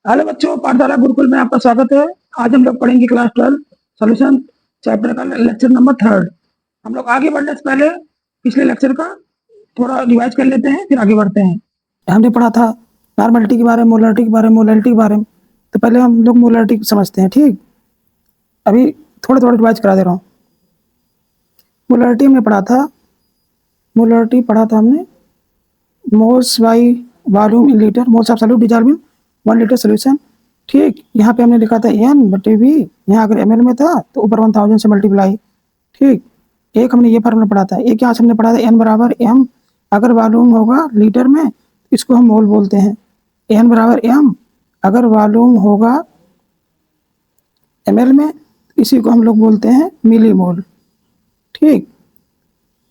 Hello बच्चों, पाठशाला गुरुकुल में आपका स्वागत है। आज हम लोग पढ़ेंगे क्लास 12 सॉल्यूशन चैप्टर का लेक्चर नंबर 3। हम लोग आगे बढ़ने से पहले पिछले लेक्चर का थोड़ा रिवाइज कर लेते हैं, फिर आगे बढ़ते हैं। हमने पढ़ा था नॉर्मलिटी के बारे में, मोलरिटी के बारे में, मोलैलिटी के बारे में। तो पहले हम लोग मोलरिटी समझते हैं, ठीक। अभी थोड़ा थोड़ा रिवाइज करा दे रहा हूँ। मोलरिटी हमने पढ़ा था, मोलरिटी पढ़ा था हमने, moles by volume in litre, moles of solute dissolve in 1 litre solution. ठीक, यहाँ पे हमने लिखा था एन बटे वी, यहाँ अगर एम में था तो ऊपर 1000 से मल्टीप्लाई। ठीक, एक हमने ये फार्मूला पढ़ा था। एक यहाँ से हमने पढ़ा था एन बराबर एम, अगर वॉल्यूम होगा लीटर में इसको हम मोल बोलते हैं। एन बराबर एम, अगर वॉल्यूम होगा एम में इसी को हम लोग बोलते हैं मिली मोल। ठीक,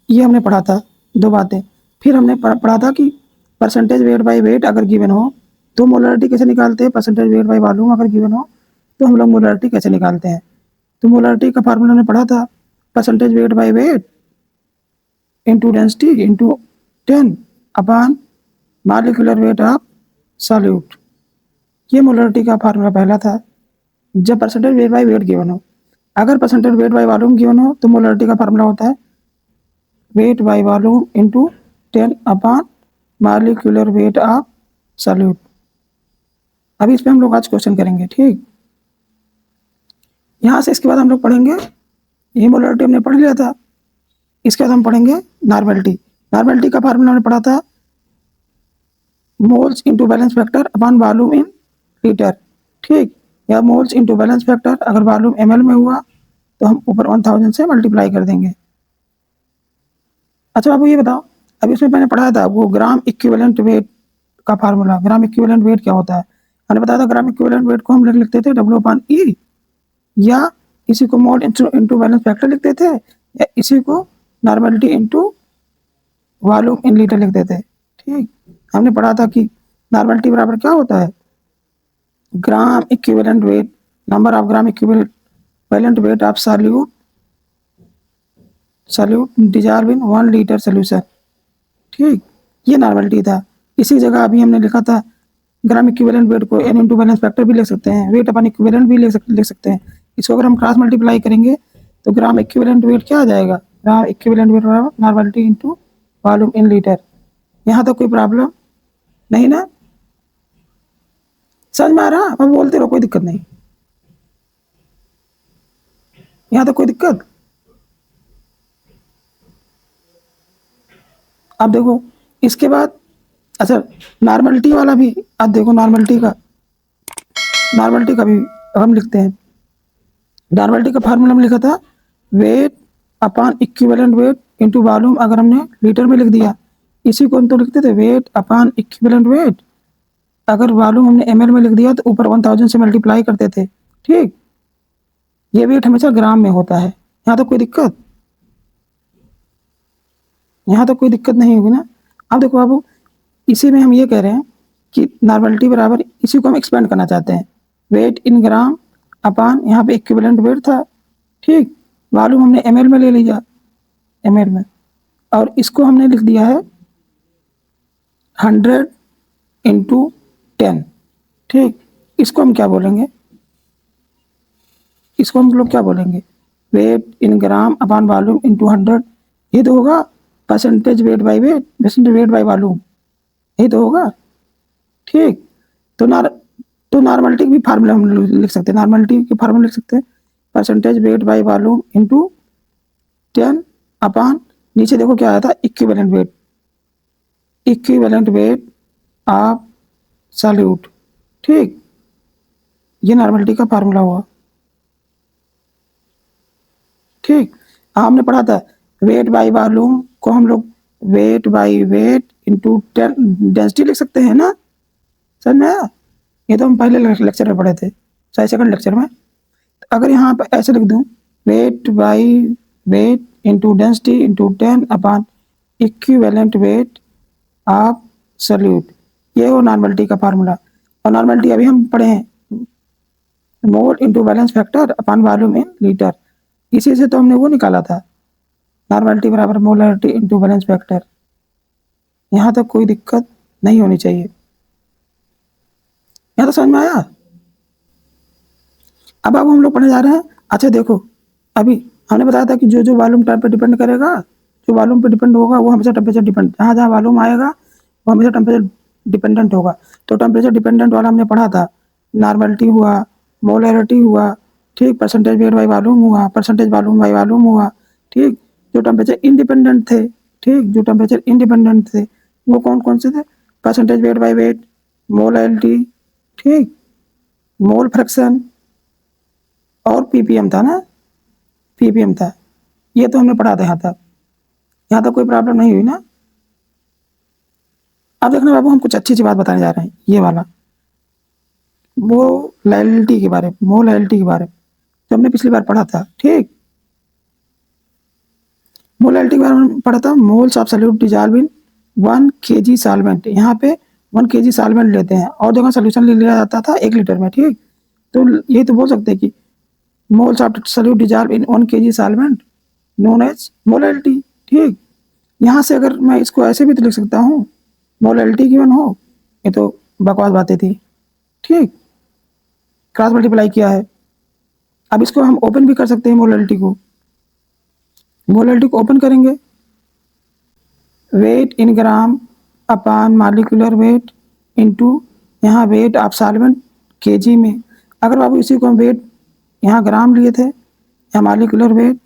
ये हमने पढ़ा था दो बातें। फिर हमने पढ़ा था कि परसेंटेज वेट बाई वेट अगर गिवन हो तो मोलरिटी कैसे निकालते हैं। परसेंटेज वेट बाई वॉल्यूम अगर गिवन हो तो हम लोग मोलरिटी कैसे निकालते हैं। तो मोलरिटी का फार्मूला हमने पढ़ा था, percentage weight by weight into density into 10 upon molecular weight of solute. ये मोलरिटी का फार्मूला पहला था, जब percentage weight by wait given हो। अगर percentage weight by volume given हो तो मोलरिटी का फार्मूला होता है wait by volume into 10 upon molecular weight of solute. अभी इस पे हम लोग आज क्वेश्चन करेंगे। ठीक, यहाँ से इसके बाद हम लोग पढ़ेंगे, ये मोलरिटी हमने पढ़ लिया था। इसके बाद हम पढ़ेंगे नॉर्मलिटी। नॉर्मलिटी का फार्मूला हमने पढ़ा था moles into balance factor upon volume in litre. ठीक, या मोल्स इंटू बैलेंस फैक्टर अगर वॉल्यूम ml में हुआ तो हम ऊपर 1000 से मल्टीप्लाई कर देंगे। अच्छा बाबू ये बताओ, अभी इसमें मैंने पढ़ाया था वो ग्राम इक्विवेलेंट वेट का फार्मूला। ग्राम इक्विवेलेंट वेट क्या होता है हमने बताया था। ग्राम इक्विवेलेंट वेट को हम लिखते थे W/E, या इसी को मोल इंटू बैलेंस फैक्टर लिखते थे, या इसी को normality into volume in litre लिखते थे। ठीक, हमने पढ़ा था कि नॉर्मलिटी बराबर क्या होता है, gram equivalent weight, number of gram equivalent weight of solute dissolve in 1 litre solution. ठीक, ये नॉर्मलिटी था। इसी जगह अभी हमने लिखा था ग्राम इक्विवेलेंट वेट को n इंटू बैलेंस फैक्टर भी लिख सकते हैं, वेट अपन इक्विवेलेंट भी लिख सकते हैं। इसको अगर हम क्रॉस मल्टीप्लाई करेंगे तो ग्राम इक्विवेलेंट वेट क्या आ जाएगा, ग्राम इक्विवेलेंट वेट बराबर normality into volume in litre. यहाँ तक कोई प्रॉब्लम नहीं ना, समझ में आ रहा, अब बोलते रहो, कोई दिक्कत नहीं। यहाँ तक कोई दिक्कत। अब देखो इसके बाद, अच्छा नॉर्मलिटी वाला भी अब देखो, नॉर्मलिटी का भी हम लिखते हैं। नॉर्मलिटी का फार्मूला में लिखा था weight upon equivalent weight into volume, अगर हमने लीटर में लिख दिया इसी को हम तो लिखते थे वेट अपॉन इक्विवेलेंट वेट, अगर वॉल्यूम हमने ml में लिख दिया तो ऊपर 1000 से मल्टीप्लाई करते थे। ठीक, ये वेट हमेशा ग्राम में होता है। यहाँ तो कोई दिक्कत, यहाँ तो कोई दिक्कत नहीं होगी ना। अब देखो बाबू, इसी में हम ये कह रहे हैं कि नॉर्मलिटी बराबर, इसी को हम एक्सपेंड करना चाहते हैं, वेट इन ग्राम अपॉन, यहाँ पे इक्विवेलेंट वेट था। ठीक, वॉल्यूम हमने ml में ले लिया, ml में, और इसको हमने लिख दिया है 100 इंटू 10। ठीक, इसको हम क्या बोलेंगे, इसको हम लोग क्या बोलेंगे, wait in gram upon volume into 100। ये तो होगा percentage weight by wait, percentage weight by volume, यही तो होगा। ठीक, तो नॉर्मलिटी की भी फार्मूला हम लिख सकते हैं, नॉर्मलिटी की फार्मूला लिख सकते हैं percentage weight by volume into 10 upon, नीचे देखो क्या आया था, इक्विवेलेंट वेट ऑफ सॉल्यूट। ठीक, ये नॉर्मलिटी का फार्मूला हुआ। ठीक, हमने पढ़ा था वेट बाई वॉल्यूम को हम लोग weight by weight into density लिख सकते हैं ना, समझ में आया। ये तो हम पहले लेक्चर में पढ़े थे, शायद सेकंड लेक्चर में। अगर यहाँ पर ऐसे लिख दूँ weight by weight into density into 10 upon equivalent weight of solute, ये हो नॉर्मलिटी का फार्मूला। और नॉर्मलिटी अभी हम पढ़े हैं mole into balance factor upon volume in litre, इसी से तो हमने वो निकाला था नॉर्मलिटी बराबर मोलरिटी इंटू बैलेंस फैक्टर। यहाँ तक कोई दिक्कत नहीं होनी चाहिए। यहाँ तो समझ में आया। अब हम लोग पढ़ने जा रहे हैं। अच्छा देखो, अभी हमने बताया था कि जो जो वॉल्यूम टाइप पर डिपेंड करेगा, जो वॉल्यूम पर डिपेंड होगा वो हमेशा टेम्परेचर डिपेंड, जहाँ जहाँ वॉल्यूम आएगा वो हमेशा टेम्परेचर डिपेंडेंट होगा। तो टेम्परेचर डिपेंडेंट वाला हमने पढ़ा था, नॉर्मलिटी हुआ, मोलैरिटी हुआ, ठीक, परसेंटेज वेट बाई वॉल्यूम हुआ, परसेंटेज वॉल्यूम बाई वॉल्यूम हुआ, ठीक। जो टेम्परेचर इंडिपेंडेंट थे, ठीक, जो टेम्परेचर इंडिपेंडेंट थे वो कौन कौन से थे? Percentage weight by wait, molarity, ठीक, मोल फ्रैक्शन और पीपीएम था ना, पीपीएम था। ये तो हमने पढ़ा था यहाँ तक। यहाँ तक कोई प्रॉब्लम नहीं हुई ना। अब देखना बाबू, हम कुछ अच्छी अच्छी बात बताने जा रहे हैं। ये वाला मोलैलिटी के बारे में, मोलैलिटी के बारे में जो हमने पिछली बार पढ़ा था, ठीक। मोलैलिटी के बारे में पढ़ा था, moles of solute dissolve in 1 kg solvent. यहाँ पे 1 kg सॉल्वेंट लेते हैं और जगह सोल्यूशन ले लिया जाता था 1 लीटर में, ठीक। तो यही तो बोल सकते हैं कि moles of solute dissolve in 1 kg solvent known as molality, ठीक। यहाँ से अगर मैं इसको ऐसे भी तो लिख सकता हूँ, मोलैलिटी गिवन हो, ये तो बकवास बातें थी, ठीक। क्रॉस मल्टीप्लाई किया है। अब इसको हम ओपन भी कर सकते हैं, मोलैलिटी को। मोलैलिटी को ओपन करेंगे, wait in gram upon molecular weight into यहाँ वेट ऑफ सॉल्वेंट केजी में। अगर बाबू इसी को हम वेट यहाँ ग्राम लिए थे या मालिकुलर वेट,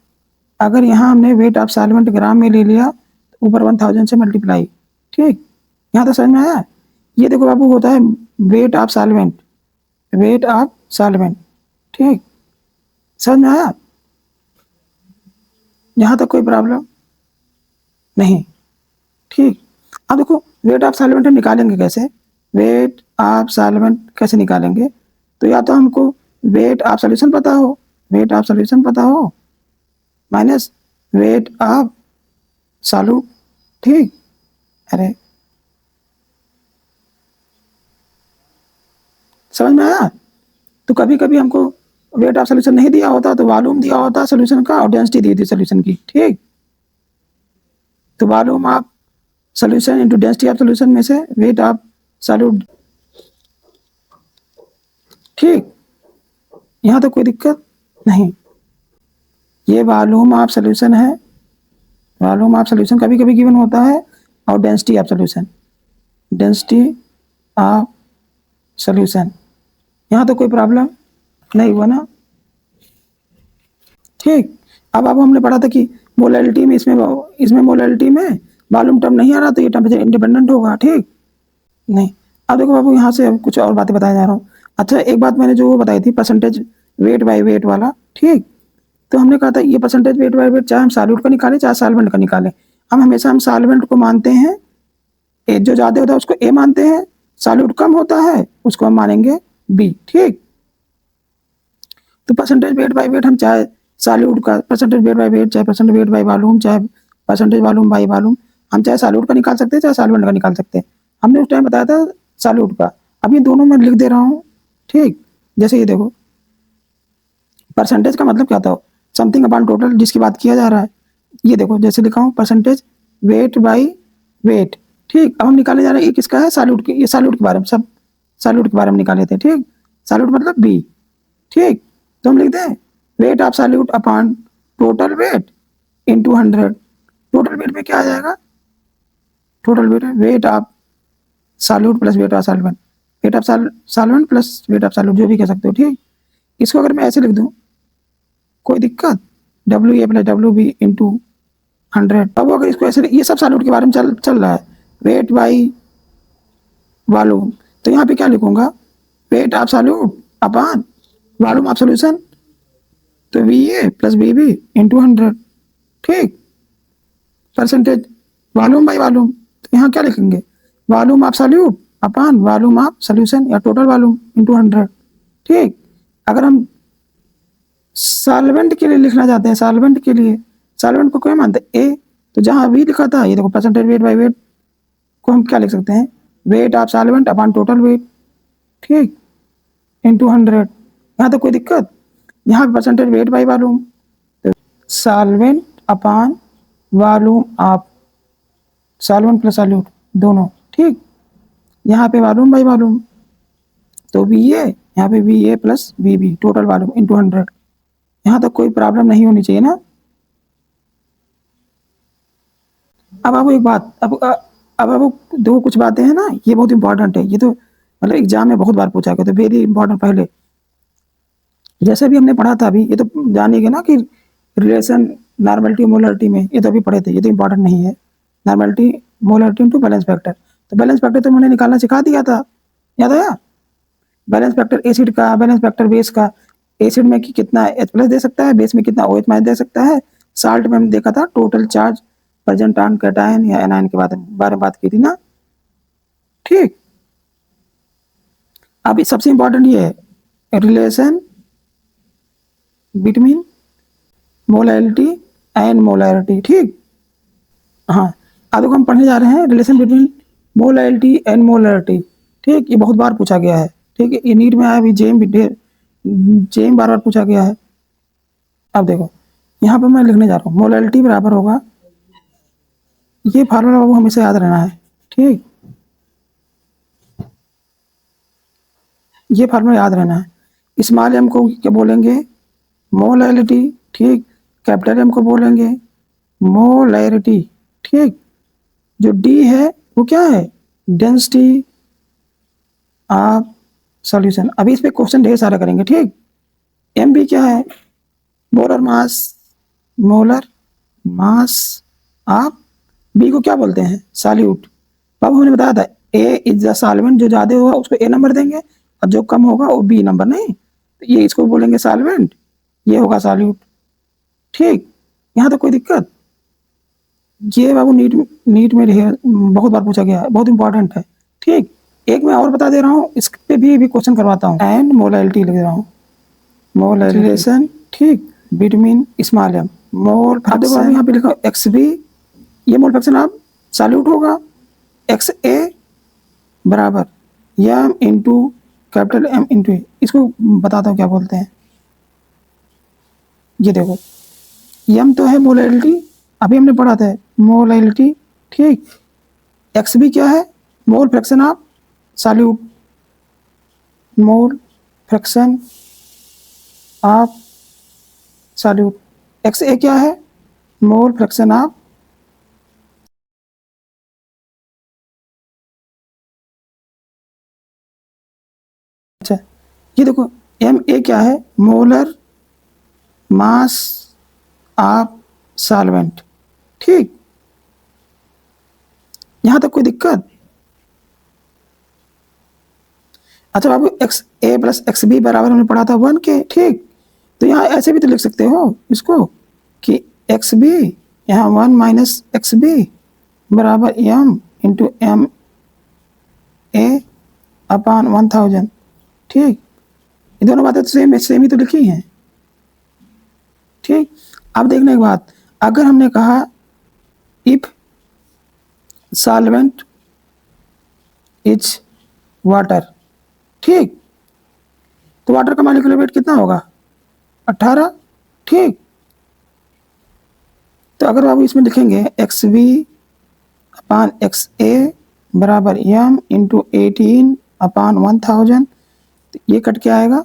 अगर यहाँ हमने वेट ऑफ सॉल्वेंट ग्राम में ले लिया तो ऊपर 1000 से मल्टीप्लाई, ठीक। यहाँ तो समझ में आया। ये देखो बाबू, होता है wait of solvent, wait of solvent, ठीक। समझ में आया। यहाँ तक कोई प्रॉब्लम नहीं, ठीक। अब देखो, वेट ऑफ सॉल्वेंट हम निकालेंगे कैसे? वेट ऑफ सॉल्वेंट कैसे निकालेंगे? तो या तो हमको वेट ऑफ सॉल्यूशन पता हो, वेट ऑफ सॉल्यूशन पता हो, माइनस वेट ऑफ सॉल्यूट, ठीक। अरे समझ में आया। तो कभी कभी हमको वेट ऑफ सॉल्यूशन नहीं दिया होता तो वॉल्यूम दिया होता सॉल्यूशन का और डेंसिटी दी थी सॉल्यूशन की, ठीक। तो volume of solution into density of solution में से वेट ऑफ सॉल्यूट, ठीक। यहाँ तो कोई दिक्कत नहीं। ये वॉल्यूम ऑफ सॉल्यूशन है, वॉल्यूम ऑफ सॉल्यूशन कभी कभी गिवन होता है, और density of solution, density of solution. यहाँ तो कोई प्रॉब्लम नहीं हुआ ना, ठीक। अब हमने पढ़ा था कि मोलैलिटी में, इसमें मोलैलिटी में वॉल्यूम टर्म नहीं आ रहा तो ये टेम्परेचर इंडिपेंडेंट होगा, ठीक। नहीं। अब देखो बाबू, यहाँ से कुछ और बातें बताया जा रहा हूँ। अच्छा, एक बात मैंने जो वो बताई थी, परसेंटेज वेट बाई वेट वाला, ठीक। तो हमने कहा था ये परसेंटेज वेट बाई वेट चाहे हम सॉल्यूट का निकालें चाहे सॉल्वेंट का निकालें, हम सॉल्वेंट को मानते हैं, जो ज़्यादा होता है उसको ए मानते हैं, सॉल्यूट कम होता है उसको हम मानेंगे बी, ठीक। तो परसेंटेज वेट बाई वेट हम चाहे सॉल्यूट का परसेंटेज वेट बाई वेट, चाहे परसेंटेज वेट बाई वॉल्यूम, चाहे परसेंटेज वॉल्यूम बाई वॉल्यूम, हम चाहे सॉल्यूट का निकाल सकते हैं चाहे सॉल्वेंट का निकाल सकते हैं। हमने उस टाइम बताया था सॉल्यूट का। अब ये दोनों मैं लिख दे रहा हूँ, ठीक। जैसे ये देखो, परसेंटेज का मतलब क्या था? समथिंग अपॉन टोटल, जिसकी बात किया जा रहा है। ये देखो जैसे लिखा हूँ, परसेंटेज वेट बाई वेट, ठीक। अब हम निकाले जा रहे हैं, ये किसका है? सॉल्यूट की। ये सॉल्यूट के बारे में, सब सॉल्यूट के बारे में निकाले थे, ठीक। सॉल्यूट मतलब बी, ठीक। तो हम लिख दें wait of solute upon total weight into 100। Total weight में क्या आ जाएगा? टोटल वेट है wait of solute plus wait of solvent, wait of solvent plus wait of solute, जो भी कह सकते हो, ठीक। इसको अगर मैं ऐसे लिख दूं, कोई दिक्कत? W A plus W B into 100। अब अगर इसको ऐसे, ये सब सॉल्यूट के बारे में चल रहा है, वेट बाई वॉल्यूम, तो यहाँ पे क्या लिखूंगा? Weight of solute upon volume of solution, तो V A plus B B into 100, ठीक। परसेंटेज वॉल्यूम बाई वॉल्यूम, तो यहाँ क्या लिखेंगे? Volume of solute upon volume of solution या टोटल वॉल्यूम इंटू 100, ठीक। अगर हम सॉल्वेंट के लिए लिखना चाहते हैं, सॉल्वेंट के लिए, सॉल्वेंट को क्या मानते हैं? ए। तो जहाँ वी लिखा था, ये देखो परसेंटेज वेट बाई वेट को हम क्या लिख सकते हैं? Weight of solvent upon total weight, ठीक, इंटू 100। यहाँ तो कोई दिक्कत? यहाँ पे परसेंटेज वेट बाई वॉल्यूम, तो solvent upon volume of solvent plus solute दोनों, ठीक। यहाँ पे वॉल्यूम बाई वॉल्यूम, तो वी ए, यहाँ पे V A plus V B total volume into 100। यहाँ तक कोई प्रॉब्लम नहीं होनी चाहिए ना। अब आपको एक बात, अब आपको दो कुछ बातें हैं ना, ये बहुत इंपॉर्टेंट है, ये तो मतलब एग्जाम में बहुत बार पूछा गया, तो वेरी इंपॉर्टेंट। पहले जैसे भी हमने पढ़ा था अभी, ये तो जानिएगा ना कि रिलेशन नॉर्मलिटी मोलरिटी में, ये तो अभी पढ़े थे, ये तो इंपॉर्टेंट नहीं है। Normality molarity into balance factor, तो बैलेंस फैक्टर तो मैंने निकालना सिखा दिया था, याद आया? बैलेंस फैक्टर एसिड का, बैलेंस फैक्टर बेस का। एसिड में कि कितना H प्लस दे सकता है, बेस में कितना OH माइनस दे सकता है। साल्ट में हमने देखा था total charge present on cation या एनायन के बारे में बात की थी ना, ठीक। अभी सबसे इंपॉर्टेंट ये है relation between molality and molarity, ठीक। हाँ, अब हम पढ़ने जा रहे हैं relation between molality and molarity, ठीक। ये बहुत बार पूछा गया है, ठीक है, ये नीट में आया भी, जेम बार बार पूछा गया है। अब देखो यहाँ पर मैं लिखने जा रहा हूँ, मोलैलिटी बराबर होगा, ये फार्मूला आपको हमेशा याद रहना है, ठीक। ये फार्मूला याद रहना है। स्मॉल एम को क्या बोलेंगे? मोलैलिटी, ठीक। कैपिटल एम को बोलेंगे मोलैरिटी, ठीक। जो डी है वो क्या है? Density of solution. अभी इस पे क्वेश्चन ढेर सारा करेंगे, ठीक। एम बी क्या है? Molar mass, molar mass of B को क्या बोलते हैं? सॉल्यूट। अब हमने बताया था ए इज द सॉल्वेंट, जो ज्यादा होगा उसको ए नंबर देंगे और जो कम होगा वो बी नंबर, नहीं तो ये इसको बोलेंगे सॉल्वेंट, ये होगा सॉल्यूट, ठीक। यहाँ तो कोई दिक्कत? ये बाबू नीट में बहुत बार पूछा गया है, बहुत इंपॉर्टेंट है, ठीक। एक मैं और बता दे रहा हूँ, इस पे भी क्वेश्चन करवाता हूँ। एंड मोलैलिटी लिख रहा हूँ, मोलैरिलेशन, ठीक, बिटवीन स्मॉल एम मोल। अब देखो यहाँ पे लिखा एक्स बी, ये मोल फ्रैक्शन आप सॉल्यूट होगा, एक्स ए बराबर M into capital M into A. इसको बताता हूँ क्या बोलते हैं। ये देखो एम तो है मोलैलिटी, अभी हमने पढ़ा था मोलैलिटी, ठीक। एक्स बी क्या है? Mole fraction of solute, mole fraction of solute. X A क्या है? मोल फ्रैक्शन ऑफ, अच्छा ये देखो एम ए क्या है? मोलर मास ऑफ सॉल्वेंट, ठीक। यहां तक कोई दिक्कत? अच्छा बाबू, एक्स ए प्लस एक्स बी बराबर हमने पढ़ा था 1 के, ठीक। तो यहाँ ऐसे भी तो लिख सकते हो इसको कि एक्स बी, यहाँ 1 माइनस एक्स बी बराबर M into M A upon 1000, ठीक। ये दोनों बातें तो सेम ही तो लिखी हैं, ठीक। अब देखने के बाद अगर हमने कहा इफ सॉल्वेंट इज वाटर, ठीक, तो वाटर का मॉलिक्यूलर वेट कितना होगा? 18, ठीक। तो अगर आप इसमें लिखेंगे x B upon x A बराबर एम इंटू 18 अपान 1000, तो ये कट के आएगा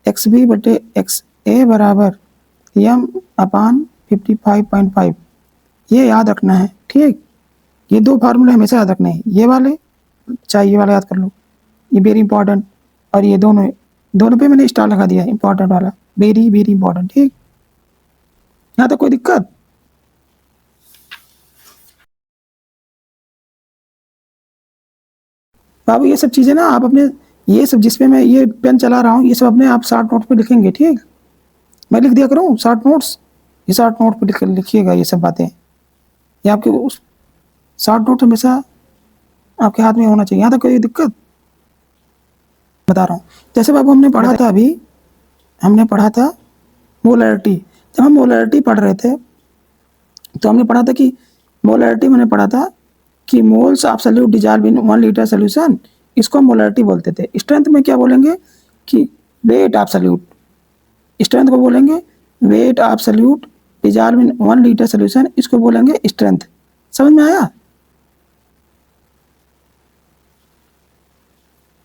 एक्स बी बटे एक्स ए बराबर एम अपान 55.5। ये याद रखना है, ठीक। ये दो फार्मूले हमेशा याद रखने हैं, ये वाले चाहे ये वाला याद कर लो, ये वेरी इंपॉर्टेंट। और ये दोनों पे मैंने स्टार लगा दिया, इंपॉर्टेंट वाला, वेरी वेरी इंपॉर्टेंट, ठीक। यहाँ तो कोई दिक्कत? बाबू ये सब चीजें ना आप अपने, ये सब जिसपे मैं ये पेन चला रहा हूँ, ये सब अपने आप शॉर्ट नोट पे लिखेंगे, ठीक। मैं लिख दिया करूँ शॉर्ट नोट्स, ये शॉर्ट नोट पे लिखिएगा ये सब बातें, ये आपके उस शॉर्ट नोट हमेशा आपके हाथ में होना चाहिए। यहाँ तक कोई दिक्कत? बता रहा हूँ, जैसे बाबू हमने पढ़ा था अभी, हमने पढ़ा था मोलैरिटी। जब हम मोलैरिटी पढ़ रहे थे तो हमने पढ़ा था कि मोलैरिटी मैंने पढ़ा था कि moles of solute dissolve in 1 litre solution, इसको हम मोलैरिटी बोलते थे। स्ट्रेंथ में क्या बोलेंगे कि वेट ऑफ सॉल्यूट, स्ट्रेंथ को बोलेंगे wait of solute dissolve in 1 litre solution, इसको बोलेंगे स्ट्रेंथ। समझ में आया?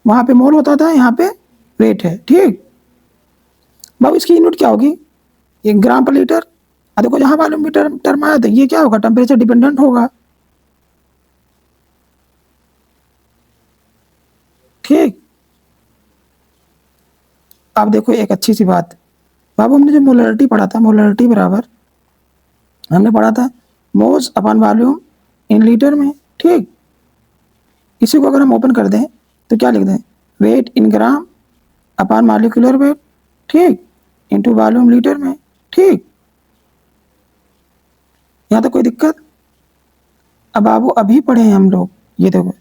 वहां पे मोल होता था, यहाँ पे वेट है, ठीक। बाबू इसकी यूनिट क्या होगी, ये ग्राम पर लीटर। देखो जहां वॉल्यूम भी टर्म आया तो ये क्या होगा, टेम्परेचर डिपेंडेंट होगा, ठीक। अब देखो एक अच्छी सी बात, बाबू हमने जो मोलरिटी पढ़ा था, मोलरिटी बराबर हमने पढ़ा था moles upon volume in litre में, ठीक। इसी को अगर हम ओपन कर दें तो क्या लिख दें, wait in gram upon molecular weight, ठीक, इनटू वॉल्यूम लीटर में, ठीक। यहाँ तक कोई दिक्कत। अब बाबू अभी पढ़े हैं हम लोग, ये देखो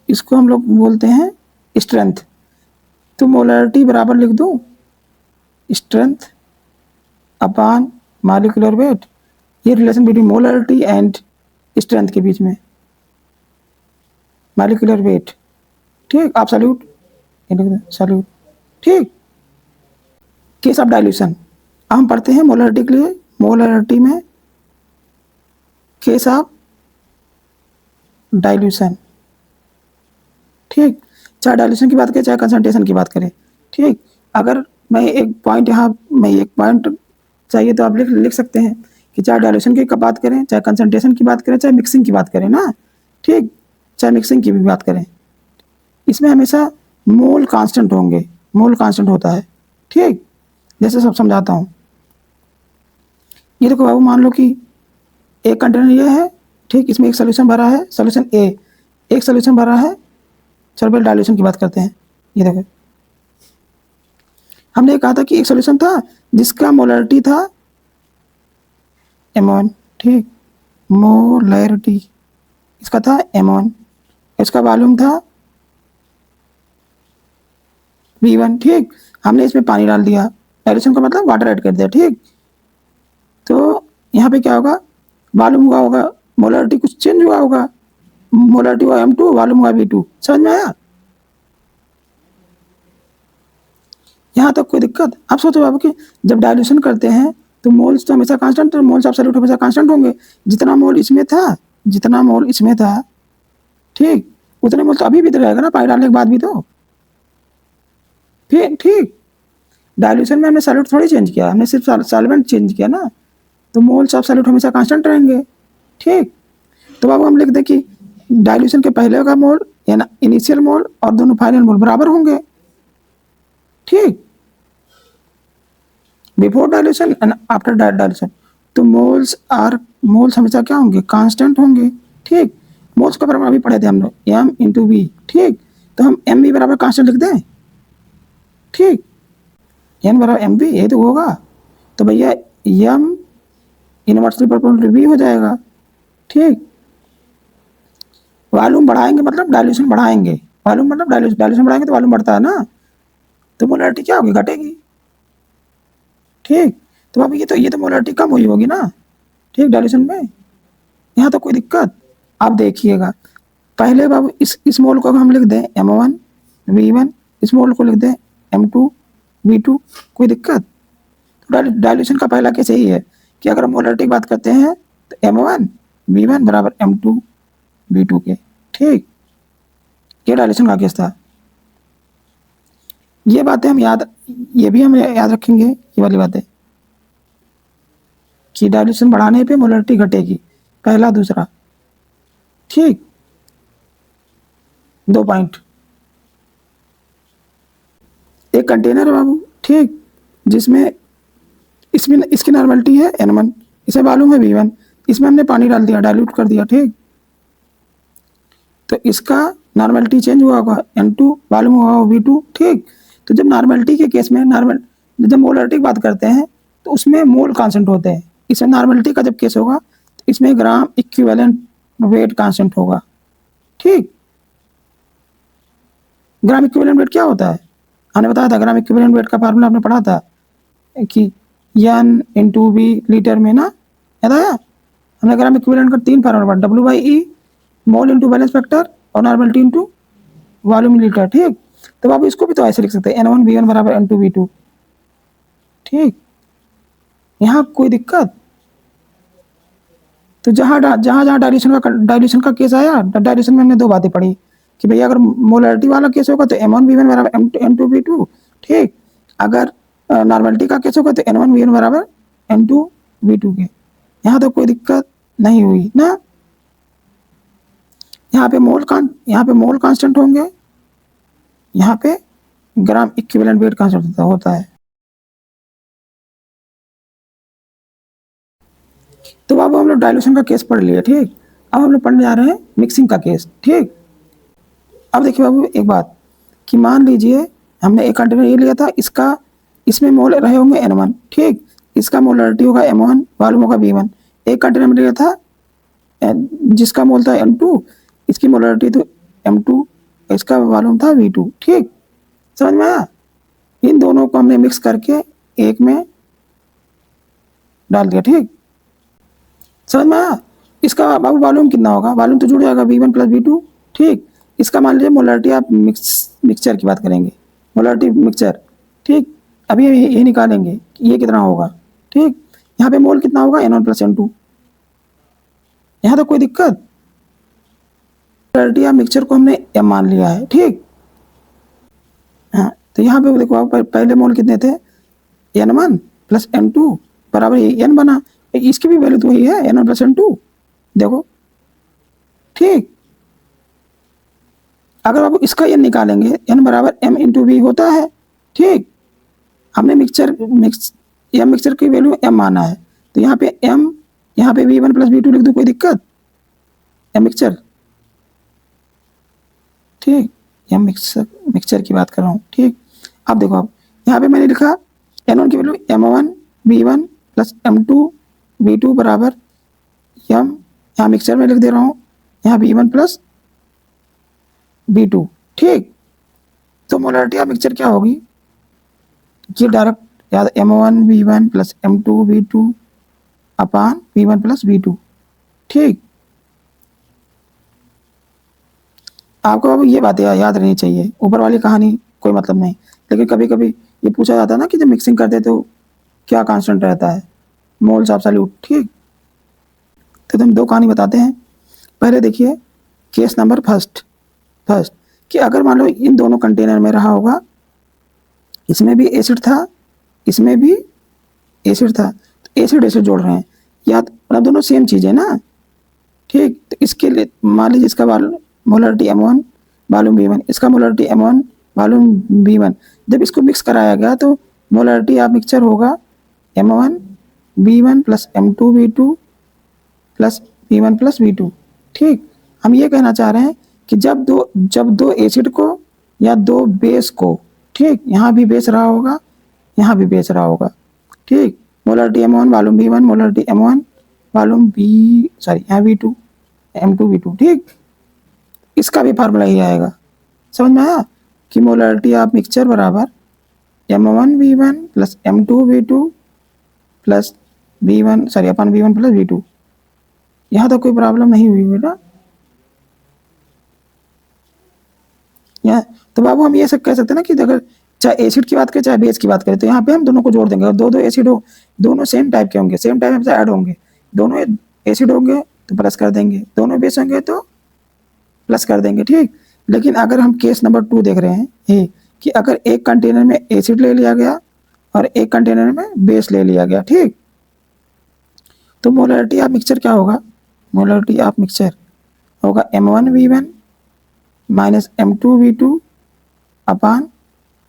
इसको हम लोग बोलते हैं स्ट्रेंथ। तो मोलरिटी बराबर लिख दूं स्ट्रेंथ अपॉन मॉलिक्यूलर वेट, ये relation between molarity and strength के बीच में, मॉलिक्यूलर वेट, ठीक। आप सल्यूट, सल्यूट, ठीक। केस ऑफ डाइल्यूशन हम पढ़ते हैं मोलरिटी के लिए, मोलरिटी में केस ऑफ डाइल्यूशन, ठीक। चाहे डाइल्यूशन की बात करें चाहे कंसंट्रेशन की बात करें, ठीक। अगर मैं एक पॉइंट यहाँ मैं एक पॉइंट चाहिए तो आप लिख सकते हैं कि चाहे डाइल्यूशन की बात करें चाहे कंसंट्रेशन की बात करें चाहे मिक्सिंग की बात करें ना, ठीक, चाहे मिक्सिंग की भी बात करें, इसमें हमेशा मोल कांस्टेंट होंगे, मोल कांस्टेंट होता है, ठीक। जैसे सब समझाता हूँ, ये देखो बाबू मान लो कि एक कंटेनर ये है, ठीक, इसमें एक सोल्यूशन भरा है, सोल्यूशन ए, एक सोल्यूशन भरा है। चलो पहले डाइल्यूशन की बात करते हैं। ये देखो हमने कहा था कि एक सोल्यूशन था जिसका मोलरिटी था M1, ठीक, मोलरिटी इसका था M1, इसका वॉल्यूम था V1, ठीक। हमने इसमें पानी डाल दिया, डाइल्यूशन का मतलब वाटर ऐड कर दिया, ठीक। तो यहाँ पे क्या होगा, वॉल्यूम हुआ होगा, मोलरिटी कुछ चेंज हुआ होगा, मोलरिटी हुआ M2, वॉल्यूम हुआ V2, समझ में आया। यहाँ तक कोई दिक्कत। अब सोचो बाबू कि जब डाइल्यूशन करते हैं तो मोल्स तो हमेशा कांस्टेंट, मोल्स एब्सोल्यूट हमेशा कांस्टेंट होंगे, जितना मोल इसमें था, जितना मोल इसमें था, ठीक, उतने मोल तो अभी भी तो रहेगा ना, पानी डालने के बाद भी तो, फिर ठीक। डाइल्यूशन में हमने सॉल्यूट थोड़ी चेंज किया, हमने सिर्फ सॉल्वेंट चेंज किया ना, तो मोल्स ऑफ सॉल्यूट हमेशा कांस्टेंट रहेंगे, ठीक। तो बाबू हम लिख दें कि डाइल्यूशन के पहले का मोल या इनिशियल मोल और दोनों फाइनल मोल बराबर होंगे, ठीक, before dilution and after dilution. तो मोल्स हमेशा क्या होंगे, कांस्टेंट होंगे, ठीक। मोल्स का फॉर्मूला अभी पढ़े थे हम लोग, M इंटू V, ठीक। तो हम एम बी बराबर कांस्टेंट लिख दें, ठीक, N बराबर एम बी, ये तो होगा। तो भैया M inversely proportional to V हो जाएगा, ठीक। वॉल्यूम बढ़ाएंगे मतलब डाइल्यूशन बढ़ाएंगे, वॉल्यूम मतलब डाइल्यूशन बढ़ाएंगे तो वॉल्यूम बढ़ता है ना, तो मोलरिटी क्या होगी, घटेगी, ठीक। तो अब ये तो मोलरिटी कम हुई होगी ना, ठीक, डाइल्यूशन में। यहाँ तो कोई दिक्कत। आप देखिएगा पहले बाबू इस मोल को हम लिख दें M1 V1, इस मोल को लिख दें M2 V2, कोई दिक्कत। तो डाइल्यूशन का पहला केस यही है कि अगर हम मोलरिटी की बात करते हैं तो M1 V1 बराबर M2 V2 के, ठीक। ये डाइल्यूशन का केस था। ये बातें हम ये भी हम याद रखेंगे, ये वाली बातें कि डाइल्यूशन बढ़ाने पे मोलरिटी घटेगी, पहला दूसरा, ठीक। 2 पॉइंट, एक कंटेनर है बाबू, ठीक, जिसमें इसमें इसकी नॉर्मलिटी है N1, इसे मालूम है V1, इसमें हमने पानी डाल दिया, डाइल्यूट कर दिया, ठीक। तो इसका नॉर्मलिटी चेंज हुआ होगा, N2 मालूम हुआ होगा V2, ठीक। तो जब नॉर्मलिटी के केस में जब मोलरिटी की बात करते हैं तो उसमें मोल कांस्टेंट होते हैं, इसमें नॉर्मलिटी का जब केस होगा तो इसमें ग्राम इक्विवेलेंट वेट कांस्टेंट होगा, ठीक। ग्राम इक्विवेलेंट वेट क्या होता है, हमने बताया था, ग्राम इक्विवेलेंट वेट का फार्मूला आपने पढ़ा था कि N इंटू V लीटर में ना, याद आया। हमने ग्राम इक्विवेलेंट का 3 फार्मूला पढ़ा, W/E, mole into balance factor और नॉर्मलिटी इंटू वॉल्यूम लीटर, ठीक। तो आप इसको भी तो ऐसे लिख सकते हैं, N1 V1 बराबर N2 V2, ठीक। यहाँ कोई दिक्कत। तो जहाँ डाइल्यूशन का केस आया, डाइल्यूशन में हमने 2 बातें पढ़ी, कि भैया अगर मोलरिटी वाला केस होगा तो M1V1 बराबर N2V2, ठीक। अगर नॉर्मलिटी का केस होगा तो N1V1 बराबर N2V2 के। यहाँ तो कोई दिक्कत नहीं हुई ना। यहाँ पे मोल कांस्टेंट होंगे, यहाँ पे ग्राम इक्विवेलेंट वेट कांस्टेंट होता है। तो अब हम लोग डाइल्यूशन का केस पढ़ लिए, ठीक। अब हम लोग पढ़ने जा रहे हैं मिक्सिंग का केस, ठीक। अब देखिए बाबू एक बात कि मान लीजिए हमने एक कंटेनर ये लिया था, इसमें मोल रहे होंगे N1, ठीक। इसका मोलरिटी होगा M1, वॉल्यूम होगा V1। एक कंटेनर में लिया था जिसका मोल था M2, इसकी मोलरिटी तो M2, इसका वॉल्यूम था V2, ठीक। समझ में आया। इन दोनों को हमने मिक्स करके एक में डाल दिया, ठीक। समझ में आया। इसका बाबू वॉल्यूम कितना होगा, वॉल्यूम तो जुड़ जाएगा V1 प्लस V2, ठीक। इसका मान लीजिए मोलरिटी, आप मिक्सचर की बात करेंगे, मोलरिटी मिक्सचर, ठीक। अभी ये निकालेंगे कि ये कितना होगा, ठीक। यहाँ पे मोल कितना होगा N1 प्लस N2। यहाँ तो कोई दिक्कत, मोलरिटी या मिक्सचर को हमने M मान लिया है, ठीक। हाँ, तो यहाँ पे देखो आप पहले मोल कितने थे, N1 प्लस N2 बराबर N बना, इसकी भी वैल्यू तो वही है N1 प्लस N2, देखो, ठीक। अगर आप इसका N निकालेंगे, N बराबर M इंटू V होता है, ठीक। हमने मिक्सचर की वैल्यू M माना है, तो यहाँ पे M, यहाँ पे V1 प्लस V2 लिख दो, कोई दिक्कत, M मिक्सचर, ठीक। M मिक्सचर की बात कर रहा हूँ, ठीक। अब देखो, अब यहाँ पे मैंने लिखा N1 की value M1 V1 plus M2 V2 बराबर M, यहाँ मिक्सचर में लिख दे रहा हूँ, यहाँ V1 प्लस V2, ठीक। तो मोलरिटी ऑफ मिक्सचर क्या होगी, ये डायरेक्ट याद, M1 V1 plus M2 V2 अपान V1 प्लस V2, ठीक। आपको अब ये बातें याद रहनी चाहिए, ऊपर वाली कहानी कोई मतलब नहीं। लेकिन कभी कभी ये पूछा जाता है ना कि जब मिक्सिंग करते तो क्या कांस्टेंट रहता है, मोल्स एब्सोल्यूट, ठीक। तो हम दो कहानी बताते हैं। पहले देखिए केस नंबर फर्स्ट कि अगर मान लो इन दोनों कंटेनर में रहा होगा, इसमें भी एसिड था, इसमें भी एसिड था, तो एसिड जोड़ रहे हैं, या मतलब दोनों सेम चीज़ है ना, ठीक। तो इसके लिए मान लीजिए इसका मोलरिटी M1 वॉल्यूम V1, इसका मोलरिटी M1 वॉल्यूम V1। जब इसको मिक्स कराया गया तो मोलरिटी ऑफ मिक्सचर होगा M1 V1 plus M2 V2 plus V1 plus V2, ठीक। हम ये कहना चाह रहे हैं कि जब दो एसिड को या दो बेस को, ठीक, यहाँ भी बेस रहा होगा, यहाँ भी बेस रहा होगा, ठीक। Molarity M1 volume V1, molarity M1 volume यहाँ V2 M2 V2, ठीक। इसका भी फार्मूला ही आएगा, समझ में आया, कि मोलरिटी ऑफ मिक्सचर बराबर M1 V1 plus M2 V2 plus अपन V1 प्लस V2। यहाँ तो कोई प्रॉब्लम नहीं हुई बेटा। तो बाबू हम ये सब कह सकते हैं ना कि अगर चाहे एसिड की बात करें चाहे बेस की बात करें, तो यहाँ पे हम दोनों को जोड़ देंगे, और दो एसिड हो, दोनों सेम टाइप के होंगे, सेम टाइप से ऐड होंगे, दोनों एसिड होंगे तो प्लस कर देंगे, दोनों बेस होंगे तो प्लस कर देंगे, ठीक। लेकिन अगर हम केस नंबर 2 देख रहे हैं ये, कि अगर एक कंटेनर में एसिड ले लिया गया और एक कंटेनर में बेस ले लिया गया, ठीक, तो मोलरिटी ऑफ मिक्सचर क्या होगा, मोलरिटी ऑफ मिक्सचर होगा M1 V1 minus M2 V2 अपान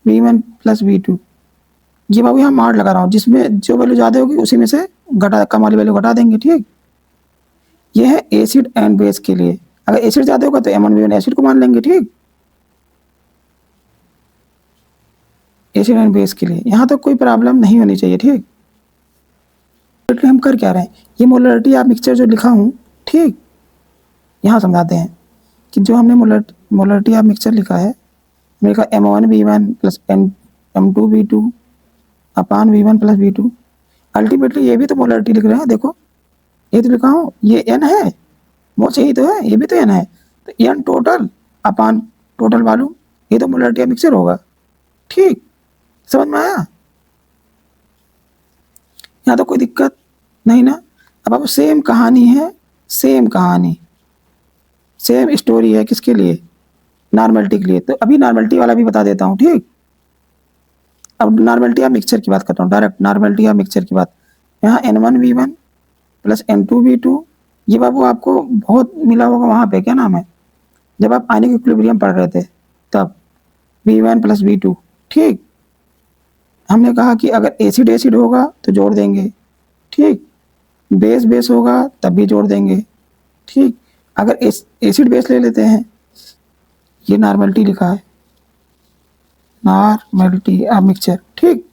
V1 प्लस V2। ये बाबू यहाँ मार्क लगा रहा हूँ, जिसमें जो वैल्यू ज़्यादा होगी उसी में से कम वाली वैल्यू घटा देंगे, ठीक। ये है एसिड एंड बेस के लिए, अगर एसिड ज़्यादा होगा तो M1 V1 एसिड को मान लेंगे, ठीक, एसिड एंड बेस के लिए। यहाँ तो कोई प्रॉब्लम नहीं होनी चाहिए, ठीक। हम कर क्या रहे हैं, ये मोलरिटी ऑफ मिक्सचर जो लिखा हूँ, ठीक, यहाँ समझाते हैं कि जो हमने मोलरिटी ऑफ मिक्सचर लिखा है, हमने लिखा M1 V1 plus M2 V2 अपान V1 प्लस V2। अल्टीमेटली ये भी तो मोलरिटी लिख रहे हैं, देखो ये तो लिखा हूँ, ये N है, मोल्स यही तो है, ये भी तो N है, तो N टोटल अपान टोटल वॉल्यूम, ये तो मोलरिटी ऑफ मिक्सचर होगा, ठीक। समझ में आया, यहाँ तो कोई दिक्कत नहीं ना। अब सेम कहानी है, सेम स्टोरी है, किसके लिए, नॉर्मलिटी के लिए। तो अभी नॉर्मलिटी वाला भी बता देता हूँ, ठीक। अब नॉर्मलिटी ऑफ मिक्सचर की बात करता हूँ, डायरेक्ट नॉर्मलिटी ऑफ मिक्सचर की बात। यहाँ N1V1 प्लस N2V2, ये बाबू आपको बहुत मिला होगा वहाँ पे, क्या नाम है, जब आप आयनिक इक्विलिब्रियम पढ़ रहे थे तब, V1 प्लस V2, ठीक। हमने कहा कि अगर एसिड एसिड होगा तो जोड़ देंगे, ठीक। बेस बेस होगा तब भी जोड़ देंगे, ठीक। अगर एसिड बेस ले लेते हैं, ये नॉर्मलिटी लिखा है, नॉर्मलिटी ऑफ मिक्सचर, ठीक।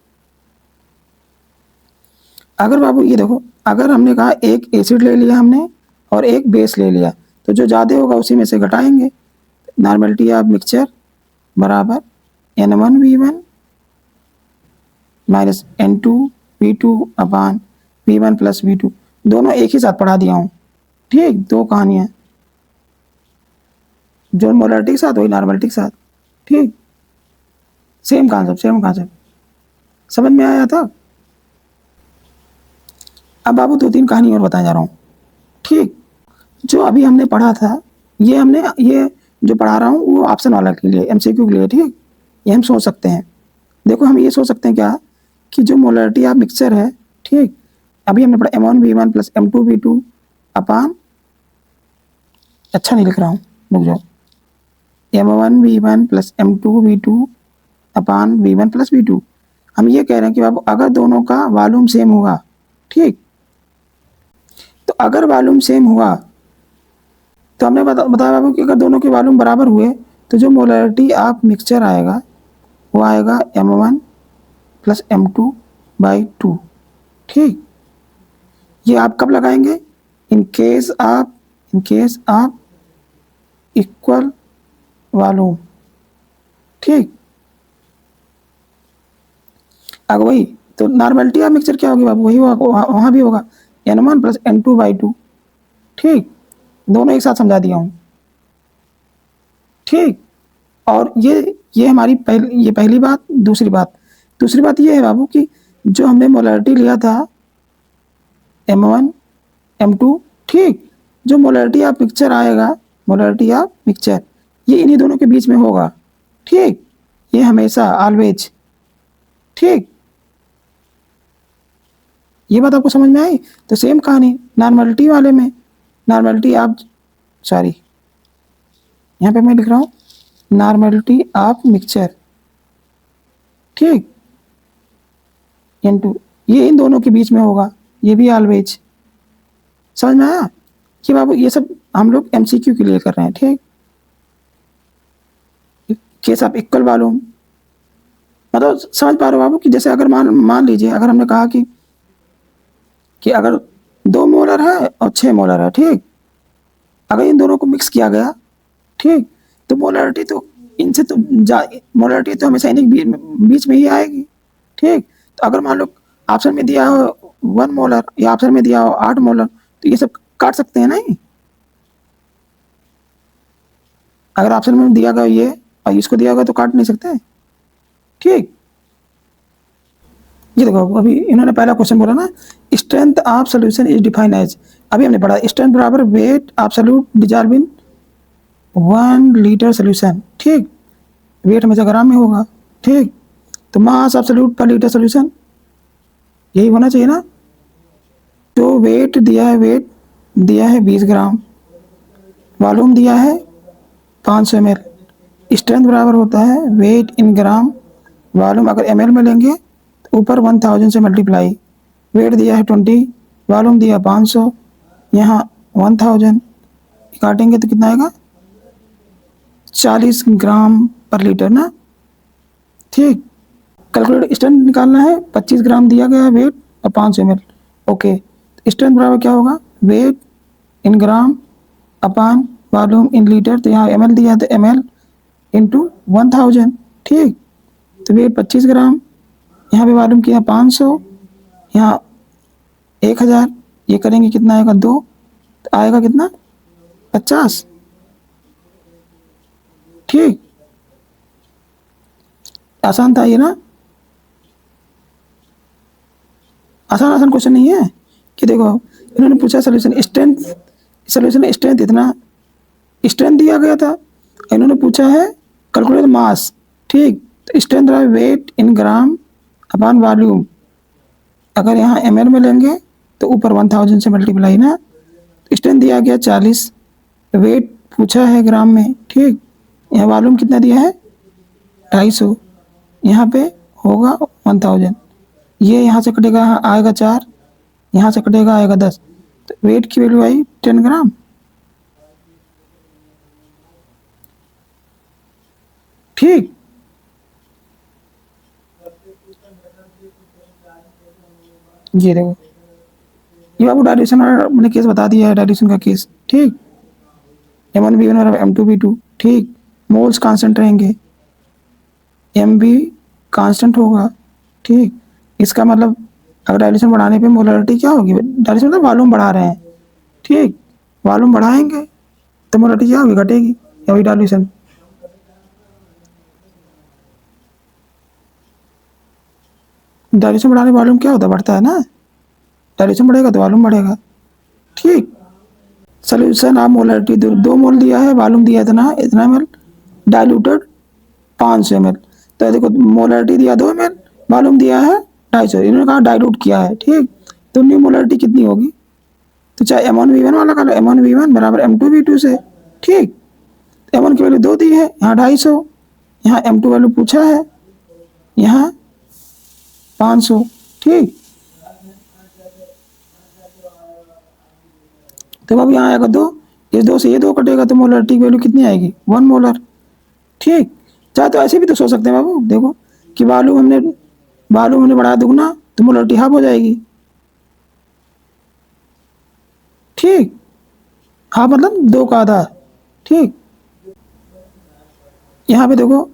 अगर बाबू ये देखो, अगर हमने कहा एक एसिड ले लिया हमने और एक बेस ले लिया, तो जो ज़्यादा होगा उसी में से घटाएंगे। नॉर्मलिटी ऑफ मिक्सचर बराबर N1V1 माइनस N2V2 अपान V1 प्लस V2, दोनों एक ही साथ पढ़ा दिया हूँ, ठीक। दो कहानियाँ, जो मोलरिटी के साथ वही नॉर्मलिटी के साथ, ठीक। सेम कॉन्सेप्ट, सेम कॉन्सेप्ट, समझ में आया था। अब बाबू दो तीन कहानी और बताने जा रहा हूँ, ठीक। जो अभी हमने पढ़ा था, ये जो पढ़ा रहा हूँ वो ऑप्शन वाला के लिए, MCQ के लिए, ठीक। ये हम सोच सकते हैं, देखो हम ये सोच सकते हैं क्या, कि जो मोलरिटी ऑफ मिक्सचर है, ठीक, अभी हमने पढ़ा M1V1 प्लस M2V2 अपान, अच्छा नहीं लिख रहा हूँ, रुक जाओ, M1V1 प्लस M2V2 अपान V1 प्लस V2। हम ये कह रहे हैं कि बाबू अगर दोनों का वॉल्यूम सेम होगा, ठीक, तो अगर वॉल्यूम सेम हुआ तो हमने बताया बाबू कि अगर दोनों के वॉल्यूम बराबर हुए तो जो मोलरिटी ऑफ मिक्सचर आएगा वो आएगा M1 प्लस M2/2, ठीक। ये आप कब लगाएंगे, in case of equal volume, ठीक। अगर वही तो नॉर्मलिटी ऑफ मिक्सचर क्या होगी बाबू, वही होगा, वहाँ भी होगा N1 प्लस N2/2, ठीक। दोनों एक साथ समझा दिया हूँ, ठीक। और ये हमारी पहली बात। दूसरी बात ये है बाबू कि जो हमने मोलरिटी लिया था M1 M2, ठीक, जो मोलरिटी ऑफ मिक्सचर आएगा, मोलरिटी ऑफ मिक्सचर ये इन्हीं दोनों के बीच में होगा, ठीक। ये हमेशा ऑलवेज, ठीक। ये बात आपको समझ में आई। तो सेम कहानी नॉर्मलिटी वाले में, नॉर्मलिटी ऑफ, सॉरी यहाँ पे मैं लिख रहा हूँ नॉर्मलिटी ऑफ मिक्सचर, ठीक, N2, ये इन दोनों के बीच में होगा, ये भी ऑलवेज। समझ में आया कि बाबू ये सब हम लोग MCQ के लिए कर रहे हैं, ठीक। केस ऑफ इक्वल वॉल्यूम, मतलब समझ पा रहे हो बाबू कि जैसे अगर मान लीजिए अगर हमने कहा कि अगर 2 मोलर है और 6 मोलर है, ठीक, अगर इन दोनों को मिक्स किया गया, ठीक, तो मोलरिटी तो इनसे तो मोलरिटी तो हमेशा इन्हीं बीच में ही आएगी, ठीक। तो अगर मान लो ऑप्शन में दिया हो 1 मोलर या ऑप्शन में दिया हो 8 मोलर, तो ये सब काट सकते हैं नहीं। अगर ऑप्शन में दिया गया ये और इसको दिया गया तो काट नहीं सकते, ठीक। ये देखो अभी इन्होंने पहला क्वेश्चन बोला ना, strength of solution is defined as, अभी हमने पढ़ा स्ट्रेंथ बराबर weight absolute dissolve in 1 litre solution, ठीक। वेट हमेशा ग्राम में होगा, ठीक। तो mass absolute per litre solution यही होना चाहिए ना। तो वेट दिया है 20 ग्राम, वॉल्यूम दिया है 500 ml, स्ट्रेंथ बराबर होता है वेट इन ग्राम, वॉल्यूम अगर ml में लेंगे तो ऊपर 1000 से मल्टीप्लाई, वेट दिया है 20, वॉल्यूम दिया 500, यहाँ 1000 काटेंगे तो कितना आएगा 40 ग्राम पर लीटर ना, ठीक। कैलकुलेट स्ट्रेंथ निकालना है, 25 ग्राम दिया गया है वेट और 500 ml, ओके। स्ट्रेंथ बराबर क्या होगा, weight in gram upon volume in litre, तो यहाँ ml दिया है तो ml इंटू 1000, ठीक। तो वेट 25 ग्राम, यहाँ पे वॉल्यूम किया 500, यहाँ 1000, ये करेंगे कितना आएगा 2, तो आएगा कितना 50, ठीक। आसान था ये ना, आसान क्वेश्चन नहीं है कि देखो इन्होंने पूछा सोल्यूशन स्ट्रेंथ इतना स्ट्रेंथ दिया गया था इन्होंने पूछा है कैलकुलेट मास, ठीक। तो स्ट्रेंथ रहा wait in gram upon volume, अगर यहाँ ml में लेंगे तो ऊपर 1000 से मल्टीप्लाई ना। स्ट्रेंथ दिया गया 40, वेट पूछा है ग्राम में, ठीक। यहाँ वॉल्यूम कितना दिया है 250, यहाँ पे होगा 1000, ये यहाँ से कटेगा आएगा 4, यहाँ से कटेगा आएगा 10, तो वेट की वैल्यू आई 10 ग्राम, ठीक। ये देखो ये बाबू डायल्यूशन मैंने केस बता दिया है, डायल्यूशन का केस, ठीक। M1V1 बराबर M2V2, ठीक। मोल्स कांस्टेंट रहेंगे, M भी कांस्टेंट होगा, ठीक। इसका मतलब अगर डायल्यूशन बढ़ाने पे मोलरिटी क्या होगी, डायल्यूशन मतलब वॉल्यूम बढ़ा रहे हैं, ठीक। वॉल्यूम बढ़ाएंगे तो मोलरिटी क्या होगी, घटेगी, या वही डायल्यूशन। डायल्यूशन बढ़ाने वॉल्यूम क्या होता है, बढ़ता है ना, डायल्यूशन बढ़ेगा तो वॉल्यूम बढ़ेगा, ठीक। सोल्यूशन ऑफ मोलरिटी 2 मोल दिया है, वॉल्यूम दिया इतना इतना ml, डाइल्यूटेड 500 ml। तो देखो मोलरिटी दिया 2 ml, वॉल्यूम दिया है 250, इन्होंने कहा डाइल्यूट किया है, ठीक। तो न्यू मोलरिटी कितनी होगी, तो चाहे M1V1 वाला कर लो, M1V1 बराबर M2V2 से, ठीक। M1 की वैल्यू 2 दी है, यहाँ 250, यहाँ M2 वैल्यू पूछा है, यहाँ 500, ठीक। तो अब यहाँ आएगा 2, इस 2 से ये 2 कटेगा तो मोलरिटी की वैल्यू कितनी आएगी 1 मोलर, ठीक। चाहे तो ऐसे भी तो सोच सकते हैं बाबू, देखो कि वॉल्यूम हमने बढ़ाया दुगना तो मोलरिटी हाफ हो जाएगी, ठीक। हाफ मतलब 2 का आधा, ठीक। यहाँ पे देखो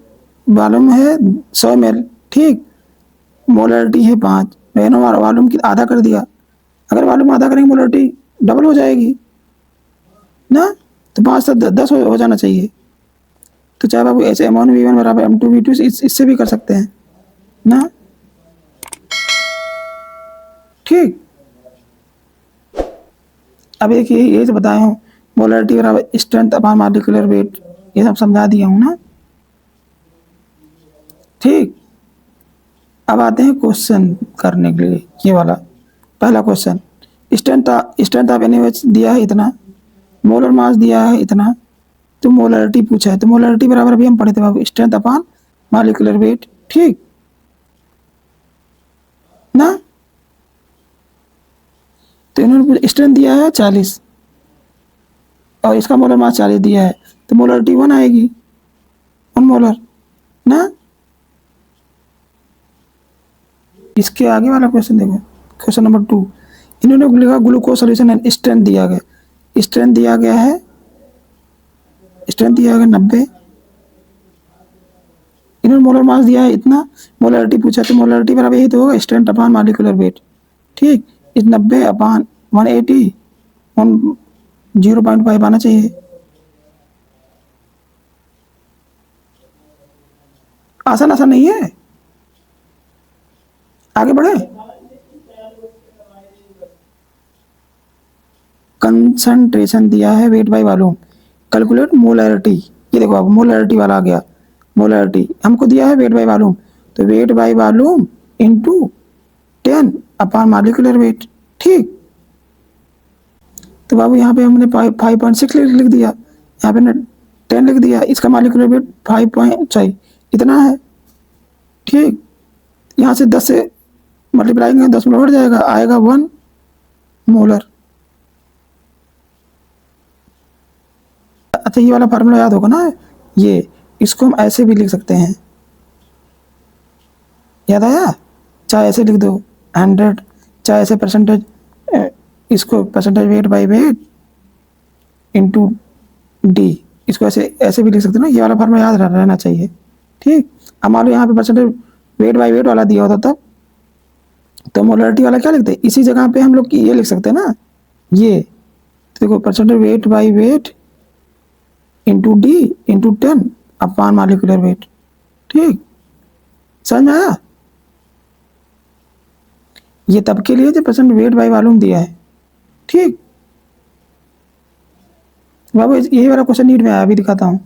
वॉल्यूम है 100 ml, ठीक। मोलरिटी है 5, मैंने वॉल्यूम की आधा कर दिया, अगर वॉल्यूम आधा करेंगे मोलरिटी डबल हो जाएगी ना, तो 5 से 10 हो जाना चाहिए। तो चाहे बाबू ऐसे M1V1 बराबर M2V2 इससे भी कर सकते हैं ना, ठीक। अब एक ये तो बताया हूँ मोलरिटी बराबर स्ट्रेंथ अपॉन मॉलिक्यूलर वेट, ये सब समझा दिया हूँ ना, ठीक। अब आते हैं क्वेश्चन करने के लिए, ये वाला पहला क्वेश्चन, स्ट्रेंथ ऑफ NaOH दिया है इतना, मोलर मास दिया है इतना, तो मोलरिटी पूछा है, तो मोलरिटी बराबर भी हम पढ़े थे बाबू स्ट्रेंथ अपॉन मॉलिक्यूलर वेट, ठीक ना। तो इन्होंने स्ट्रेंथ दिया है 40 और इसका मोलर मास 40 दिया है, तो मोलरिटी 1 आएगी, 1 मोलर ना। इसके आगे वाला क्वेश्चन देखो, क्वेश्चन नंबर 2, इन्होंने लिखा ग्लूकोज सोल्यूशन एंड स्ट्रेंथ दिया गया, स्ट्रेंथ दिया गया है, स्ट्रेंथ दिया गया 90, इन्होंने मोलर मास दिया है इतना, मोलरिटी पूछा, तो मोलरिटी बराबर यही तो होगा स्ट्रेंथ अपॉन मॉलिक्यूलर वेट, ठीक। इस 90 अपॉन 180 0.5 आना चाहिए, आसान आसान नहीं है, आगे बढ़े। कंसंट्रेशन दिया है weight by volume, calculate molarity, ये देखो अब मोलरिटी वाला आ गया, मोलरिटी हमको दिया है वेट बाय वॉल्यूम, तो weight by volume into 10 upon molecular weight, ठीक। तो बाबू यहाँ पे हमने 5.6 लिख दिया, यहाँ पे 10 लिख दिया, इसका मॉलिक्यूलर वेट 5 इतना है, ठीक। यहाँ से 10 से मल्टीप्लाई करेंगे 10 में बढ़ जाएगा, आएगा 1 मोलर। अच्छा ये वाला फार्मूला याद होगा ना, ये इसको हम ऐसे भी लिख सकते हैं, याद आया, चाहे ऐसे लिख दो 100, चाहे ऐसे परसेंटेज, इसको percentage weight by weight into D, इसको ऐसे ऐसे भी लिख सकते हो ना, ये वाला फार्मूला याद रहना चाहिए, ठीक। अब मान लो यहाँ पे परसेंटेज वेट बाय वेट वाला दिया होता तब, तो मोलरिटी वाला क्या लिखते, इसी जगह पे हम लोग ये लिख सकते हैं ना, ये देखो percentage weight by weight into D into 10 upon molecular weight, ठीक। समझ में आया, ये तब के लिए जो परसेंट वेट बाय वॉल्यूम दिया है, ठीक। बाबू यही वाला क्वेश्चन नीट में आया, अभी दिखाता हूँ,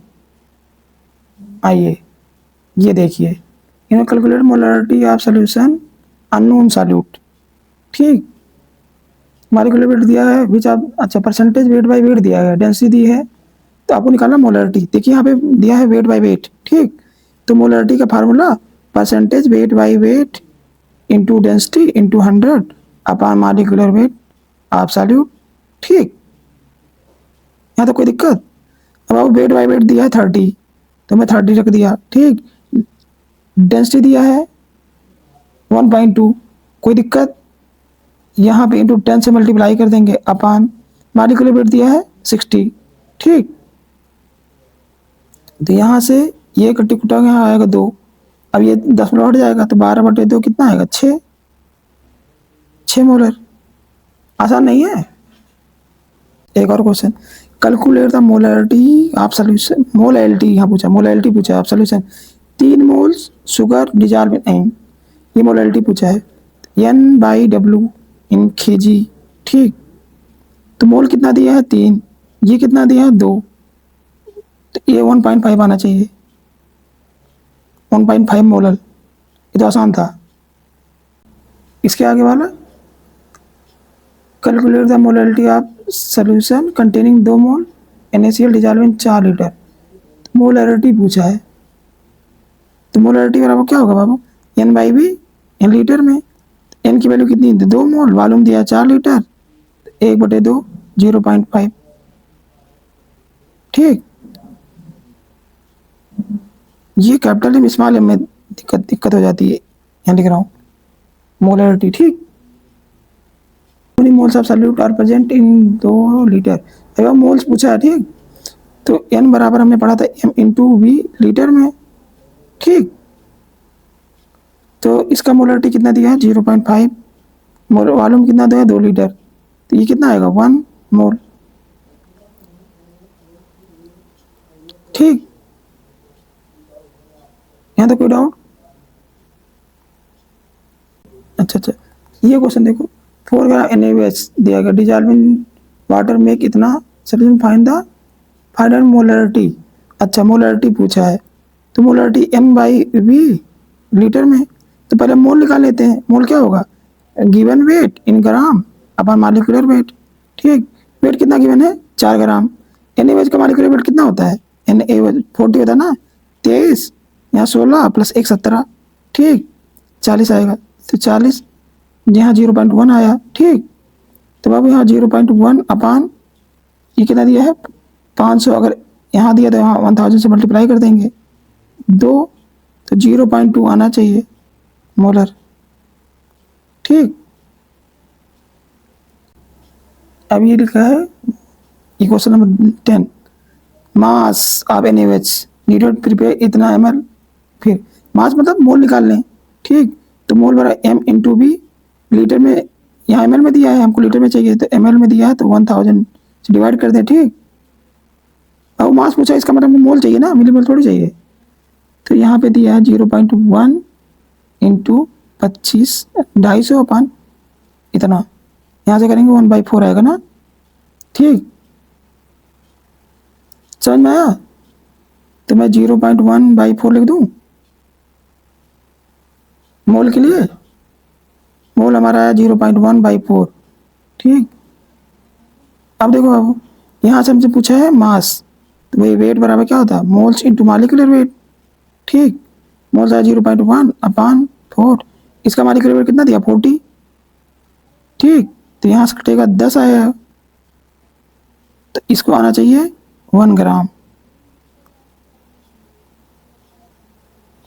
आइए ये देखिए, calculate molarity of solution unknown solute. ठीक, मॉलिक्यूलर वेट दिया है विच आप, अच्छा परसेंटेज वेट बाय वेट दिया है, डेंसिटी दी है, तो आपको निकालना मोलरिटी। देखिए यहाँ पे दिया है वेट बाय वेट। ठीक, तो मोलरिटी का formula percentage weight by weight into density into 100 upon molecular weight of solute. ठीक, यहाँ तो कोई दिक्कत। अब आप वेट बाय वेट दिया है 30, तो मैं 30 रख दिया। ठीक, डेंसिटी दिया है 1.2, कोई दिक्कत। यहाँ पे इंटू 10 से मल्टीप्लाई कर देंगे अपान मॉलिक्यूलर वेट दिया है 60। ठीक, तो यहाँ से ये कट्टी कुटा यहाँ आएगा 2, अब ये 10 में हट जाएगा, तो 12/2 कितना आएगा 6 मोलर। आसान नहीं है। एक और question, calculate the molarity of solution, molality यहाँ पूछा, मोलैलिटी पूछा of solution 3 moles sugar dissolve in M, ये मोलैलिटी पूछा है N/W इन kg। ठीक, तो मोल कितना दिया है 3, ये कितना दिया है 2, तो ये 1.5 आना चाहिए, 1.5 मोलर। ये तो आसान था। इसके आगे वाला, calculate the molarity of solution containing 2 mole NaCl dissolve in 4 litre. Molarity पूछा है, तो मोलरिटी बराबर क्या होगा बाबू, N/V इन लीटर में। N की वैल्यू कितनी, 2 मोल, वॉल्यूम दिया 4 लीटर, 1/2 0.5। ठीक, ये कैपिटल एम स्मॉल एम में दिक्कत हो जाती है, यहाँ लिख रहा हूँ मोलरिटी। ठीक, moles of solute are present in 2 litre, अगर मोल्स पूछा है। ठीक, तो N बराबर हमने पढ़ा था M इंटू V लीटर में। ठीक, तो इसका मोलरिटी कितना दिया है 0.5, मोल वॉल्यूम कितना दिया है 2 लीटर, तो ये कितना आएगा 1 मोल। ठीक, यहाँ तो कोई डाउट। अच्छा, ये क्वेश्चन देखो, 4 ग्राम NaOH दिया गया डिजॉल्व इन वाटर में कितना solution, find the final molarity. अच्छा, मोलरिटी पूछा है, तो मोलरिटी N/V लीटर में, तो पहले मोल निकाल लेते हैं। मोल क्या होगा, given weight in gram upon molecular weight. ठीक, वेट कितना गिवन है 4 ग्राम, NaOH का मॉलिक्यूलर वेट कितना होता है, NaOH 40 होता है ना, 23 यहाँ 16 प्लस 1 17। ठीक, 40 आएगा, तो 40 यहाँ 0.1 आया। ठीक, तो बाबू यहाँ 0.1 अपान ये कितना दिया है 500, अगर यहाँ दिया तो यहाँ 1000 से मल्टीप्लाई कर देंगे 2, तो 0.2 आना चाहिए मोलर। ठीक, अब ये लिखा है, ये question number 10, mass of NaOH needed prepare इतना ml, फिर मास मतलब मोल निकाल लें। ठीक, तो मोल बराबर M इंटू V लीटर में, यहाँ ml में दिया है, हमको लीटर में चाहिए, तो ml में दिया है, तो 1000 से डिवाइड कर दें। ठीक, अब मास पूछा, इसका मतलब मोल चाहिए ना, मिलीमोल थोड़ी चाहिए, तो यहाँ पे दिया है 0.1 इंटू 25 250 अपान इतना, यहाँ से करेंगे 1/4 आएगा ना। ठीक, समझ में आया, तो मैं 0.1/4 लिख दूँ मोल के लिए। मोल हमारा आया 0.1/4। ठीक, अब देखो बाबू, यहाँ से हमसे पूछा है मास, तो वही वेट बराबर क्या होता है, मोल्स इंटू मॉलिक्यूलर वेट। ठीक, मोल्स आया 0.1 अपान 4, इसका मॉलिक्यूलर वेट कितना दिया 40। ठीक, तो यहाँ से कटेगा 10 आया, तो इसको आना चाहिए 1 ग्राम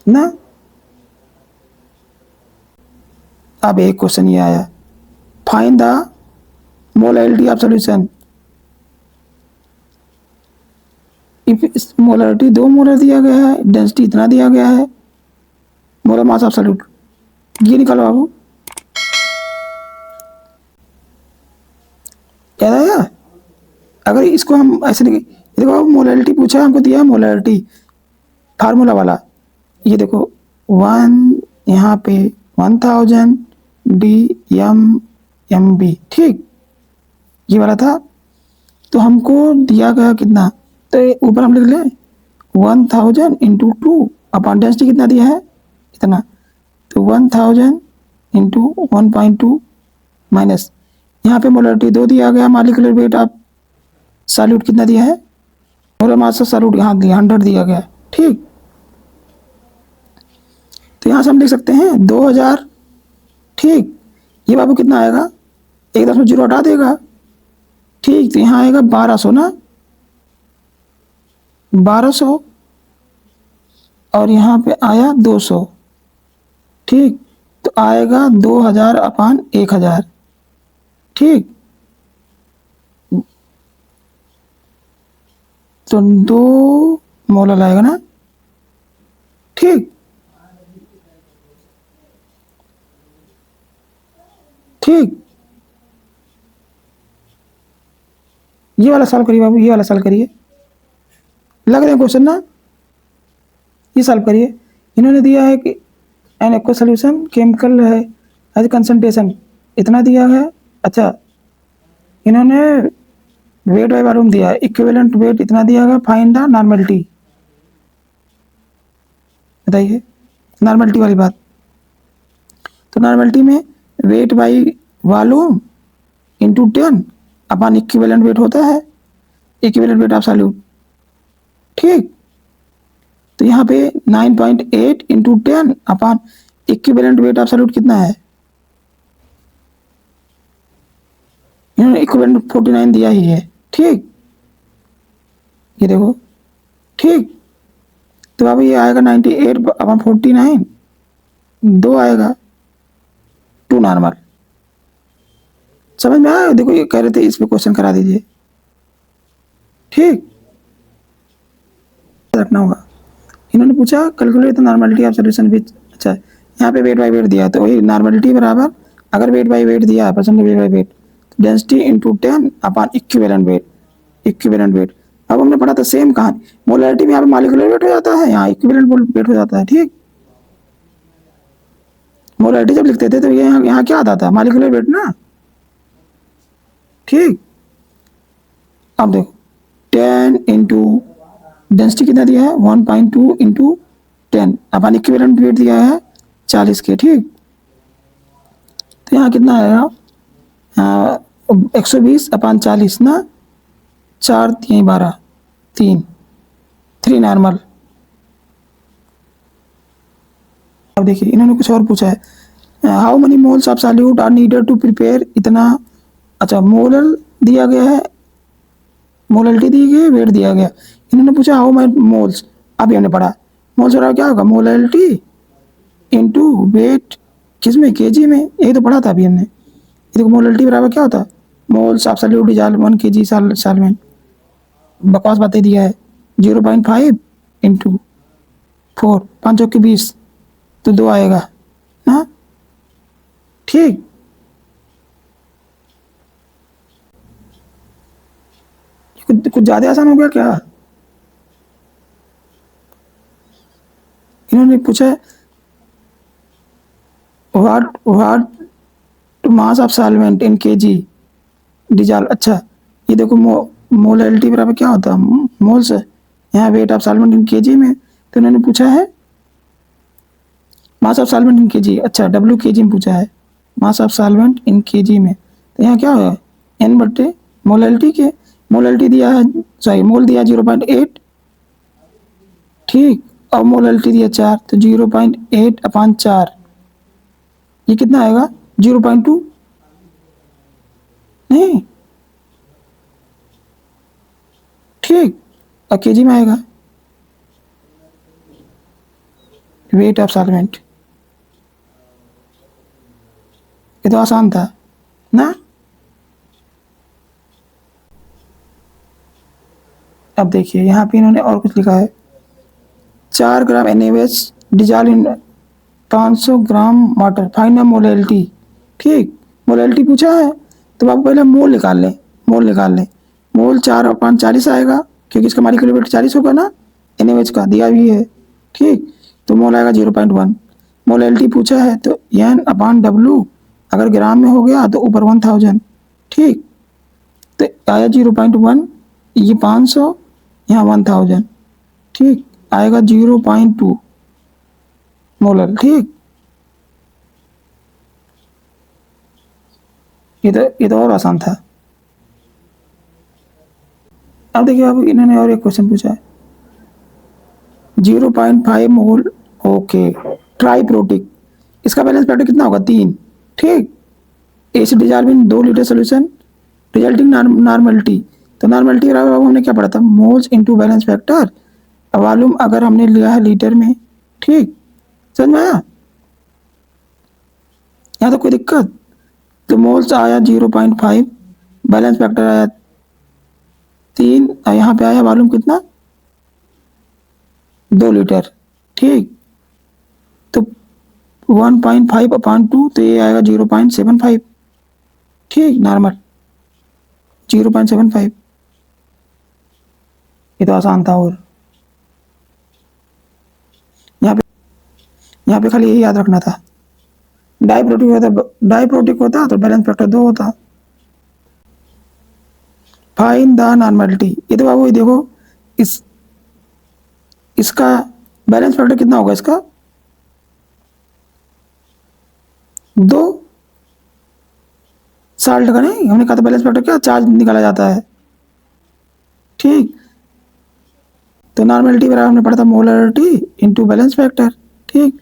ना। अब एक क्वेश्चन ये आया, find the molality of solution if molarity 2 molar दिया गया है, डेंसिटी इतना दिया गया है, मोलर मास ऑफ सॉल्यूट, ये निकालो बाबू। याद आया, अगर इसको हम ऐसे देखो बाबू, मोलैलिटी पूछा है, हमको दिया है मोलैलिटी फार्मूला वाला, ये देखो 1 यहाँ पे 1000 DMMB। ठीक, ये वाला था, तो हमको दिया गया कितना, तो ऊपर हम लिख लें 1000 इंटू 2 अपॉन डेंसिटी कितना दिया है इतना, तो 1000 इंटू 1.2 माइनस यहाँ पे मोलरिटी 2 दिया गया, मॉलिक्यूलर वेट ऑफ सॉल्यूट कितना दिया है, मोलर मास ऑफ सॉल्यूट यहाँ दिया 100 दिया गया। ठीक, तो यहाँ से हम लिख सकते हैं 2000। ठीक, ये बाबू कितना आएगा, 1.0 हटा देगा। ठीक, तो यहाँ आएगा 1200 ना, 1200 और यहाँ पे आया 200। ठीक, तो आएगा 2000 अपान 1000। ठीक, तो 2 मोलर आएगा ना। ठीक, ठीक, ये वाला सॉल्व करिए बाबू, ये वाला सॉल्व करिए, लग रहे हैं क्वेश्चन ना, ये सॉल्व करिए। इन्होंने दिया है कि एन एक्वा सोल्यूशन केमिकल है एज कंसंट्रेशन इतना दिया है। अच्छा, इन्होंने वेट बाय वॉल्यूम दिया है, इक्विवेलेंट वेट इतना दिया है, फाइंड द नॉर्मलिटी। बताइए नॉर्मलिटी वाली बात, तो नॉर्मलिटी में wait by volume into 10 upon equivalent weight होता है, इक्विवेलेंट वेट ऑफ सॉल्यूट। ठीक, तो यहाँ पे 9.8 into 10 upon equivalent weight of solute कितना है, इन्होंने इक्विवेलेंट 49 दिया ही है। ठीक, ये देखो। ठीक, तो अब ये आएगा 98 अपॉन 49, 2 आएगा, 2 नॉर्मल। समझ में आया, देखो ये कह रहे थे इस पे क्वेश्चन करा दीजिए। ठीक, रखना होगा। इन्होंने पूछा calculate the normality of solution which, अच्छा यहाँ पे वेट बाय वेट दिया है, तो वही नॉर्मलिटी बराबर, अगर वेट बाय वेट दिया है percent weight by weight, density into 10 upon equivalent weight, equivalent weight. अब हमने पढ़ा था सेम कहानी, मोलरिटी में यहाँ पे मॉलिक्यूलर वेट हो जाता है, यहाँ इक्विवेलेंट वेट हो जाता है। ठीक, मोलरिटी जब लिखते थे तो ये यहाँ क्या आता था, मॉलिक्यूलर वेट ना। ठीक, अब देखो 10 इंटू डेंसिटी कितना दिया है 1.2 इंटू 10 अपन इक्विवेलेंट वेट दिया है 40 के। ठीक, तो यहाँ कितना आएगा 120 अपान 40 ना, 4 3 12 3 नॉर्मल। अब देखिए इन्होंने कुछ और पूछा है, how many moles of solute are needed to prepare इतना। अच्छा, मोलर दिया गया है, मोलरिटी दी गई है, वेट दिया गया। इन्होंने पूछा हाउ मनी मोल्स, अभी हमने पढ़ा मोल्स बराबर क्या होगा, मोलरिटी इंटू वेट, किसमें, केजी में, यही तो पढ़ा था अभी हमने। देखो मोलरिटी बराबर क्या होता है, moles of solute dissolve 1 kg solvent, बकवास बातें दिया है। 0.5 इंटू 4, 5 चौके 20, तो 2 आएगा ना। ठीक, कुछ ज़्यादा आसान हो गया क्या। इन्होंने पूछा है what mass of solvent in KG dissolve. अच्छा, ये देखो मोलरिटी बराबर क्या होता है, मोल्स है, यहाँ wait of solvent in KG में, तो इन्होंने पूछा है mass of solvent in KG. अच्छा, डब्ल्यू केजी में पूछा है, mass of solvent in KG में, तो यहाँ क्या होगा एन बट्टे मोलरिटी के, मोलरिटी दिया है, सॉरी मोल दिया 0.8। ठीक, और मोलरिटी दिया 4, तो 0.8 अपान 4, ये कितना आएगा 0.2 नहीं। ठीक, और केजी में आएगा वेट ऑफ सॉल्वेंट। ये तो आसान था ना। अब देखिए यहाँ पे इन्होंने और कुछ लिखा है, 4 ग्राम NaOH dissolve in 500 gram water, find molarity. ठीक, मोलरिटी पूछा है तो आप पहले मोल निकाल लें, मोल निकाल लें। मोल 4/40 आएगा, क्योंकि इसका मॉलिक्यूलर वेट 40 होगा ना, NaOH का दिया भी है। ठीक, तो मोल आएगा 0.1। मोलरिटी पूछा है तो N/W अगर ग्राम में हो गया तो ऊपर 1000। ठीक, तो आया 0.1, ये 500, यहाँ 1000। ठीक, आएगा 0.2 मोलर। ठीक, ये तो और आसान था। अब देखिए, अब इन्होंने और एक क्वेश्चन पूछा है, 0.5 मोल। ओके, ट्राइप्रोटिक, इसका बैलेंस फैक्टर कितना होगा? 3। ठीक, acid dissolve in 2 litre solution resulting normality. तो नॉर्मलिटी बराबर हमने क्या पढ़ा था? Moles into balance factor. Volume अगर हमने लिया है लीटर में। ठीक, समझ में आया? यहाँ तो कोई दिक्कत? तो मोल्स आया 0.5, बैलेंस फैक्टर आया 3, और यहाँ पे आया वॉल्यूम कितना? 2 लीटर। ठीक, तो 1.5/2, तो ये आएगा 0.75। ठीक, नॉर्मल 0.75। ये तो आसान था। और यहाँ पे यहाँ पे खाली यही याद रखना था, डाइप्रोटिक होता तो बैलेंस फैक्टर 2 होता। फाइंड द नॉर्मलिटी, ये तो बाबू ये देखो, इस इसका बैलेंस फैक्टर कितना होगा? इसका 2। साल्ट का नहीं, हमने कहा था बैलेंस फैक्टर क्या, चार्ज निकाला जाता है। ठीक, तो नॉर्मलिटी बराबर हमने पढ़ा था मोलरिटी इंटू बैलेंस फैक्टर। ठीक,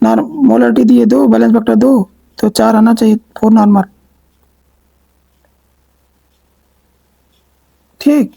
मोलरिटी दी है 2, बैलेंस फैक्टर 2, तो 4 आना चाहिए, 4 नॉर्मल। ठीक,